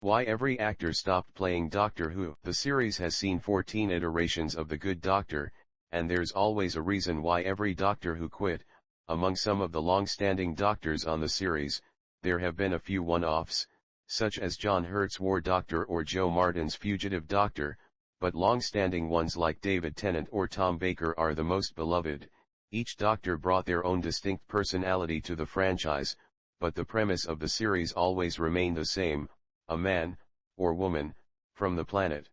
Why every actor stopped playing Doctor Who. The series has seen 14 iterations of the Good Doctor, and there's always a reason why every Doctor Who quit. Among some of the long-standing doctors on the series, there have been a few one-offs, such as John Hurt's War Doctor or Joe Martin's Fugitive Doctor, but long-standing ones like David Tennant or Tom Baker are the most beloved. Each Doctor brought their own distinct personality to the franchise, but the premise of the series always remained the same: a man, or woman, from the planet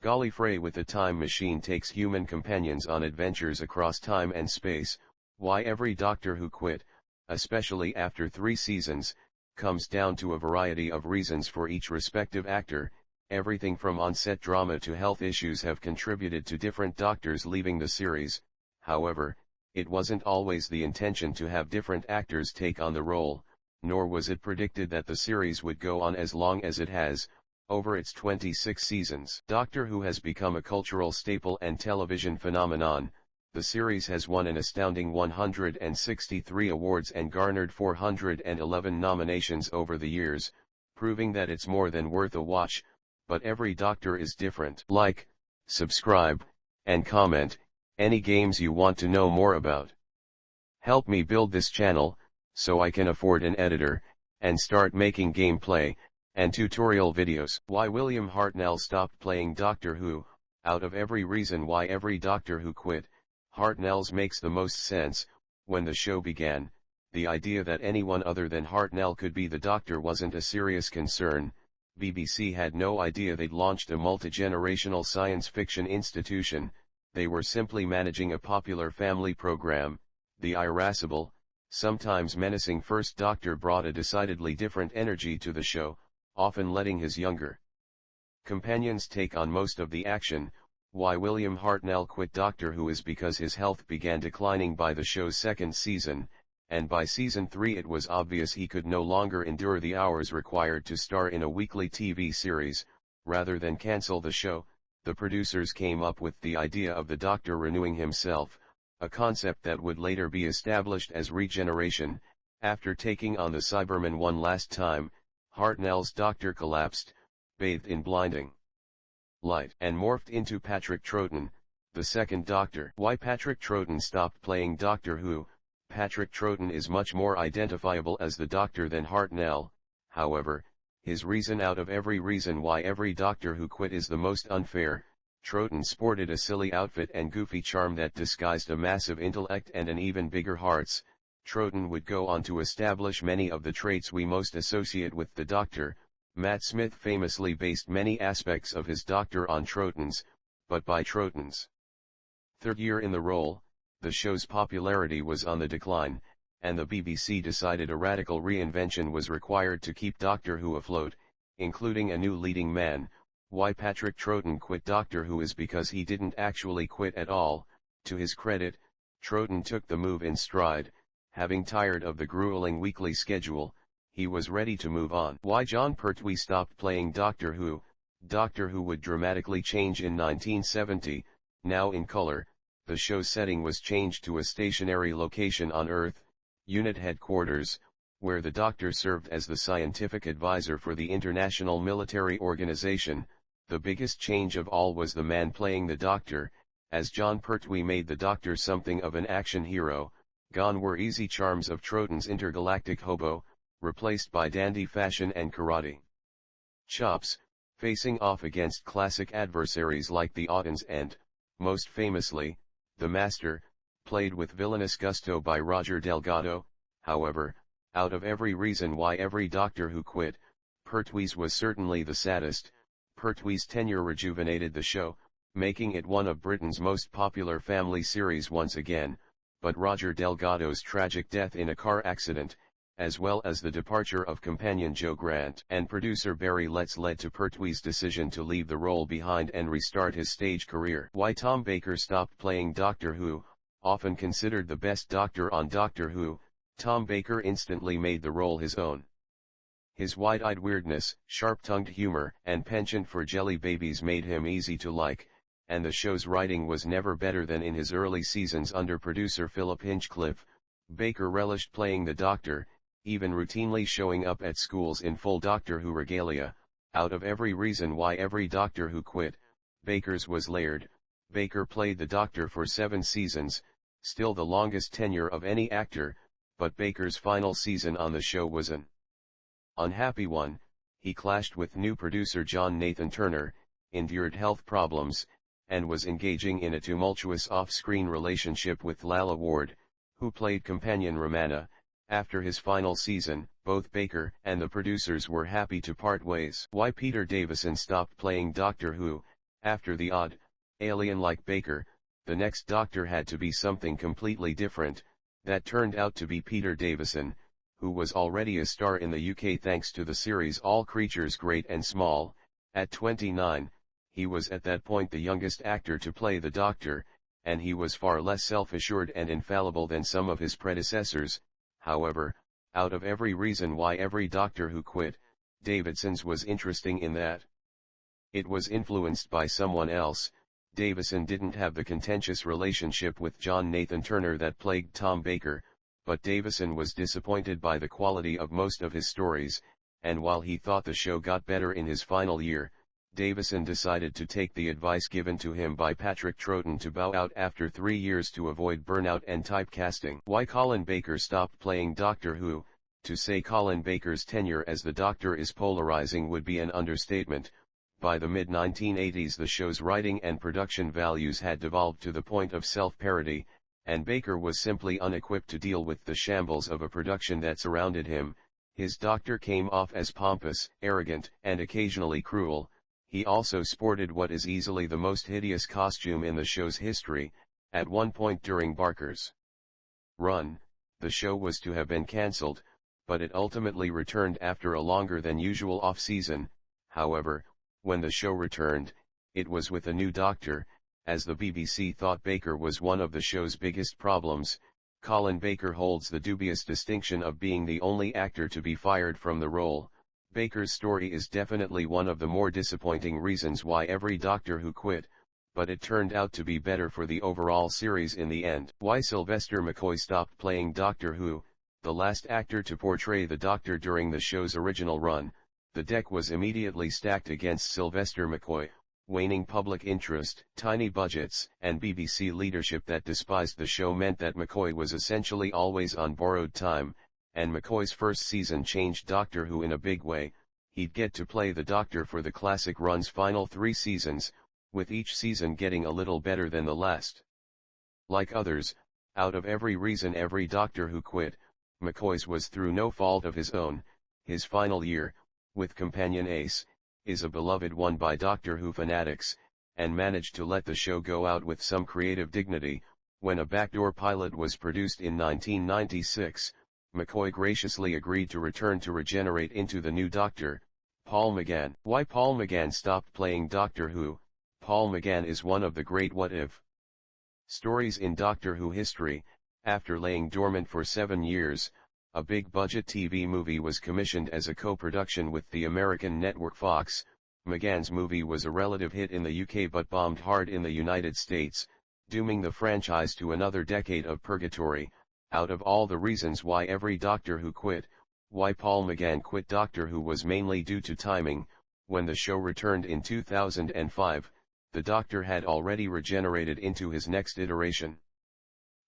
Gallifrey with a time machine takes human companions on adventures across time and space. Why every Doctor Who quit, especially after 3 seasons, comes down to a variety of reasons for each respective actor. Everything from on-set drama to health issues have contributed to different doctors leaving the series. However, it wasn't always the intention to have different actors take on the role, nor was it predicted that the series would go on as long as it has, over its 26 seasons. Doctor Who has become a cultural staple and television phenomenon. The series has won an astounding 163 awards and garnered 411 nominations over the years, proving that it's more than worth a watch. But every Doctor is different. Like, subscribe, and comment any games you want to know more about. Help me build this channel, so I can afford an editor, and start making gameplay and tutorial videos. Why William Hartnell stopped playing Doctor Who. Out of every reason why every Doctor Who quit, Hartnell's makes the most sense. When the show began, the idea that anyone other than Hartnell could be the Doctor wasn't a serious concern. BBC had no idea they'd launched a multi-generational science fiction institution. They were simply managing a popular family program. The irascible, sometimes menacing First Doctor brought a decidedly different energy to the show, often letting his younger companions take on most of the action. Why William Hartnell quit Doctor Who is because his health began declining by the show's 2nd season, and by season 3 it was obvious he could no longer endure the hours required to star in a weekly TV series. Rather than cancel the show, the producers came up with the idea of the Doctor renewing himself, a concept that would later be established as regeneration. After taking on the Cybermen one last time, Hartnell's Doctor collapsed, bathed in blinding light, and morphed into Patrick Troughton, the 2nd Doctor. Why Patrick Troughton stopped playing Doctor Who. Patrick Troughton is much more identifiable as the Doctor than Hartnell. However, his reason out of every reason why every Doctor Who quit is the most unfair. Troughton sported a silly outfit and goofy charm that disguised a massive intellect and an even bigger hearts. Troughton would go on to establish many of the traits we most associate with the Doctor. Matt Smith famously based many aspects of his Doctor on Troughton's, but by Troughton's 3rd year in the role, the show's popularity was on the decline, and the BBC decided a radical reinvention was required to keep Doctor Who afloat, including a new leading man. Why Patrick Troughton quit Doctor Who is because he didn't actually quit at all. To his credit, Troughton took the move in stride. Having tired of the grueling weekly schedule, he was ready to move on. Why John Pertwee stopped playing Doctor Who. Doctor Who would dramatically change in 1970, now in color. The show's setting was changed to a stationary location on Earth, Unit Headquarters, where the Doctor served as the scientific advisor for the International Military Organization. The biggest change of all was the man playing the Doctor, as John Pertwee made the Doctor something of an action hero. Gone were easy charms of Troughton's intergalactic hobo, replaced by dandy fashion and karate chops, facing off against classic adversaries like the Autons and, most famously, the Master, played with villainous gusto by Roger Delgado. However, out of every reason why every Doctor Who quit, Pertwee's was certainly the saddest. Pertwee's tenure rejuvenated the show, making it one of Britain's most popular family series once again, but Roger Delgado's tragic death in a car accident, as well as the departure of companion Joe Grant and producer Barry Letts led to Pertwee's decision to leave the role behind and restart his stage career. Why Tom Baker stopped playing Doctor Who. Often considered the best Doctor on Doctor Who, Tom Baker instantly made the role his own. His wide-eyed weirdness, sharp-tongued humor, and penchant for jelly babies made him easy to like, and the show's writing was never better than in his early seasons under producer Philip Hinchcliffe. Baker relished playing the Doctor, even routinely showing up at schools in full Doctor Who regalia, Out of every reason why every Doctor Who quit, Baker's was Laird. Baker played the Doctor for 7 seasons, still the longest tenure of any actor, but Baker's final season on the show was an unhappy one. He clashed with new producer John Nathan Turner, endured health problems, and was engaging in a tumultuous off-screen relationship with Lalla Ward, who played companion Romana. After his final season, both Baker and the producers were happy to part ways. Why Peter Davison stopped playing Doctor Who? After the odd, alien-like Baker, the next Doctor had to be something completely different. That turned out to be Peter Davison, who was already a star in the UK thanks to the series All Creatures Great and Small. At 29, he was at that point the youngest actor to play the Doctor, and he was far less self-assured and infallible than some of his predecessors. However, out of every reason why every Doctor Who quit, Davison's was interesting in that it was influenced by someone else. Davison didn't have the contentious relationship with John Nathan Turner that plagued Tom Baker, but Davison was disappointed by the quality of most of his stories, and while he thought the show got better in his final year, Davison decided to take the advice given to him by Patrick Troughton to bow out after 3 years to avoid burnout and typecasting. Why Colin Baker stopped playing Doctor Who? To say Colin Baker's tenure as the Doctor is polarizing would be an understatement. By the mid-1980s the show's writing and production values had devolved to the point of self-parody, and Baker was simply unequipped to deal with the shambles of a production that surrounded him. His Doctor came off as pompous, arrogant, and occasionally cruel. He also sported what is easily the most hideous costume in the show's history. At one point during Barker's run, the show was to have been cancelled, but it ultimately returned after a longer than usual off-season. However, when the show returned, it was with a new Doctor, as the BBC thought Baker was one of the show's biggest problems. Colin Baker holds the dubious distinction of being the only actor to be fired from the role. Baker's story is definitely one of the more disappointing reasons why every Doctor Who quit, but it turned out to be better for the overall series in the end. Why Sylvester McCoy stopped playing Doctor Who? The last actor to portray the Doctor during the show's original run, the deck was immediately stacked against Sylvester McCoy. Waning public interest, tiny budgets, and BBC leadership that despised the show meant that McCoy was essentially always on borrowed time, and McCoy's first season changed Doctor Who in a big way. He'd get to play the Doctor for the classic run's final 3 seasons, with each season getting a little better than the last. Like others, out of every reason every Doctor Who quit, McCoy's was through no fault of his own. His final year, with companion Ace, is a beloved one by Doctor Who fanatics, and managed to let the show go out with some creative dignity. When a backdoor pilot was produced in 1996, McCoy graciously agreed to return to regenerate into the new Doctor, Paul McGann. Why Paul McGann stopped playing Doctor Who? Paul McGann is one of the great what-if stories in Doctor Who history. After laying dormant for 7 years, a big-budget TV movie was commissioned as a co-production with the American network Fox. McGann's movie was a relative hit in the UK but bombed hard in the United States, dooming the franchise to another decade of purgatory. Out of all the reasons why every Doctor Who quit, why Paul McGann quit Doctor Who was mainly due to timing. When the show returned in 2005, the Doctor had already regenerated into his next iteration.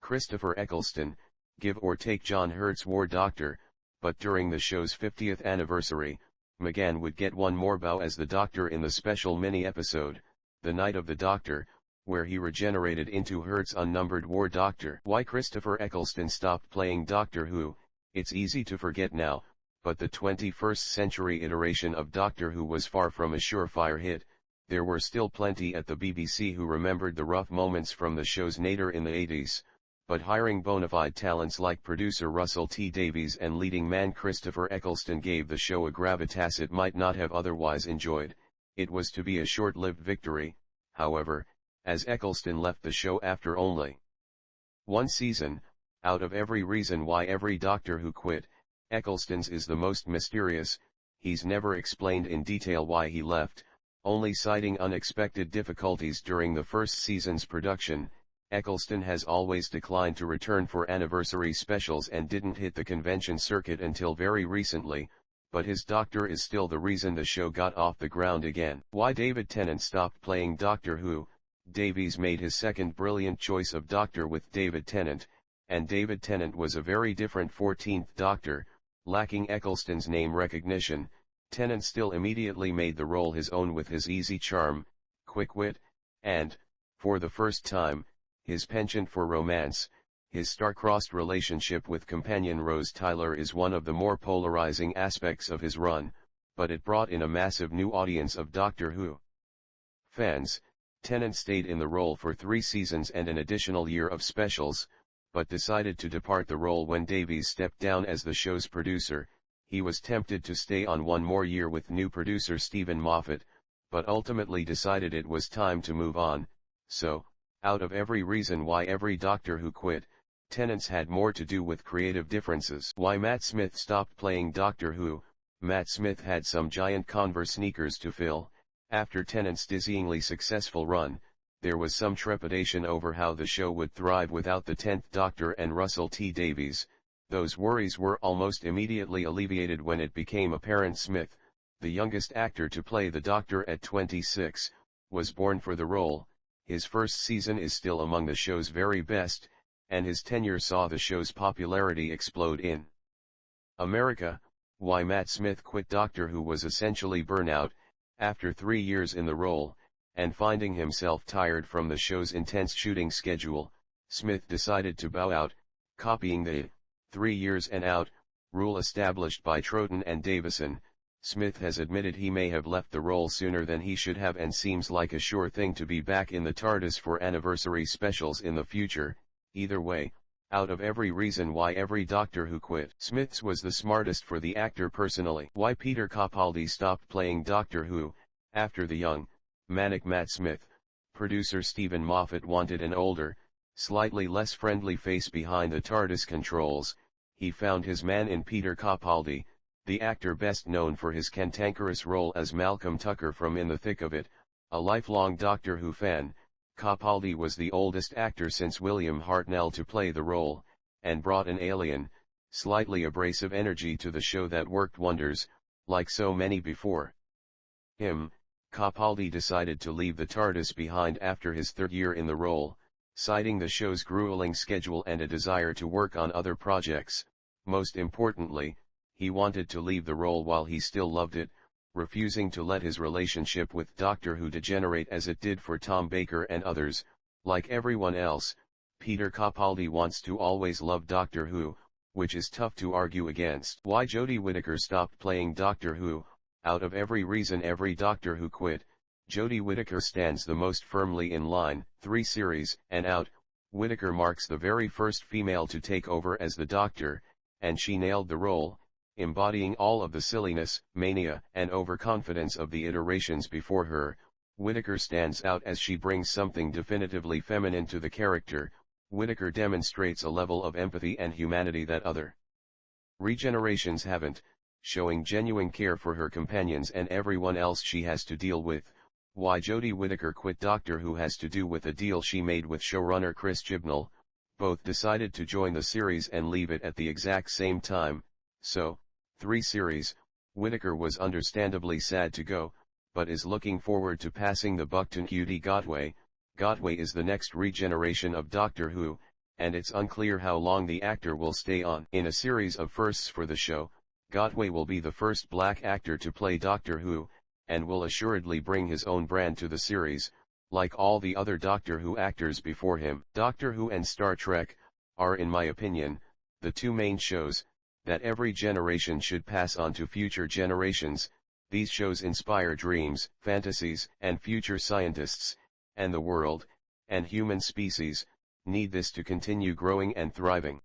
Christopher Eccleston, give or take John Hurt's War Doctor, but during the show's 50th anniversary, McGann would get one more bow as the Doctor in the special mini-episode, The Night of the Doctor, where he regenerated into Hurt's unnumbered War Doctor. Why Christopher Eccleston stopped playing Doctor Who? It's easy to forget now, but the 21st century iteration of Doctor Who was far from a surefire hit. There were still plenty at the BBC who remembered the rough moments from the show's nadir in the 80s, but hiring bona fide talents like producer Russell T Davies and leading man Christopher Eccleston gave the show a gravitas it might not have otherwise enjoyed. It was to be a short-lived victory, however, as Eccleston left the show after only 1 season. Out of every reason why every Doctor Who quit, Eccleston's is the most mysterious. He's never explained in detail why he left, only citing unexpected difficulties during the first season's production. Eccleston has always declined to return for anniversary specials and didn't hit the convention circuit until very recently, but his doctor is still the reason the show got off the ground again. Why David Tennant stopped playing Doctor Who? Davies made his second brilliant choice of Doctor with David Tennant, and David Tennant was a very different 14th Doctor, lacking Eccleston's name recognition. Tennant still immediately made the role his own with his easy charm, quick wit, and, for the first time, his penchant for romance. His star-crossed relationship with companion Rose Tyler is one of the more polarizing aspects of his run, but it brought in a massive new audience of Doctor Who fans. Tennant stayed in the role for 3 seasons and an additional year of specials, but decided to depart the role when Davies stepped down as the show's producer. He was tempted to stay on one more year with new producer Stephen Moffat, but ultimately decided it was time to move on. So, out of every reason why every Doctor Who quit, Tennant's had more to do with creative differences. Why Matt Smith stopped playing Doctor Who? Matt Smith had some giant Converse sneakers to fill. After Tennant's dizzyingly successful run, there was some trepidation over how the show would thrive without the 10th Doctor and Russell T Davies. Those worries were almost immediately alleviated when it became apparent Smith, the youngest actor to play the Doctor at 26, was born for the role. His first season is still among the show's very best, and his tenure saw the show's popularity explode in America. Why Matt Smith quit Doctor Who was essentially burnout. After 3 years in the role, and finding himself tired from the show's intense shooting schedule, Smith decided to bow out, copying the 3 years and out rule established by Troughton and Davison. Smith has admitted he may have left the role sooner than he should have and seems like a sure thing to be back in the TARDIS for anniversary specials in the future. Either way, out of every reason why every Doctor Who quit, Smith's was the smartest for the actor personally. Why Peter Capaldi stopped playing Doctor Who? After the young, manic Matt Smith, producer Stephen Moffat wanted an older, slightly less friendly face behind the TARDIS controls. He found his man in Peter Capaldi, the actor best known for his cantankerous role as Malcolm Tucker from In the Thick of It. A lifelong Doctor Who fan, Capaldi was the oldest actor since William Hartnell to play the role, and brought an alien, slightly abrasive energy to the show that worked wonders. Like so many before him, Capaldi decided to leave the TARDIS behind after his 3rd year in the role, citing the show's grueling schedule and a desire to work on other projects. Most importantly, he wanted to leave the role while he still loved it, refusing to let his relationship with Doctor Who degenerate as it did for Tom Baker and others. Like everyone else, Peter Capaldi wants to always love Doctor Who, which is tough to argue against. Why Jodie Whittaker stopped playing Doctor Who? Out of every reason every Doctor Who quit, Jodie Whittaker stands the most firmly in line. 3 series and out, Whittaker marks the very first female to take over as the Doctor, and she nailed the role, embodying all of the silliness, mania, and overconfidence of the iterations before her. Whittaker stands out as she brings something definitively feminine to the character. Whittaker demonstrates a level of empathy and humanity that other regenerations haven't, showing genuine care for her companions and everyone else she has to deal with. Why Jodie Whittaker quit Doctor Who has to do with a deal she made with showrunner Chris Chibnall. Both decided to join the series and leave it at the exact same time, so, 3 series, Whittaker was understandably sad to go, but is looking forward to passing the buck to Ncuti Gatwa. Gatwa is the next regeneration of Doctor Who, and it's unclear how long the actor will stay on. In a series of firsts for the show, Gatwa will be the first black actor to play Doctor Who, and will assuredly bring his own brand to the series, like all the other Doctor Who actors before him. Doctor Who and Star Trek are, in my opinion, the 2 main shows that every generation should pass on to future generations. These shows inspire dreams, fantasies, and future scientists, and the world, and human species, need this to continue growing and thriving.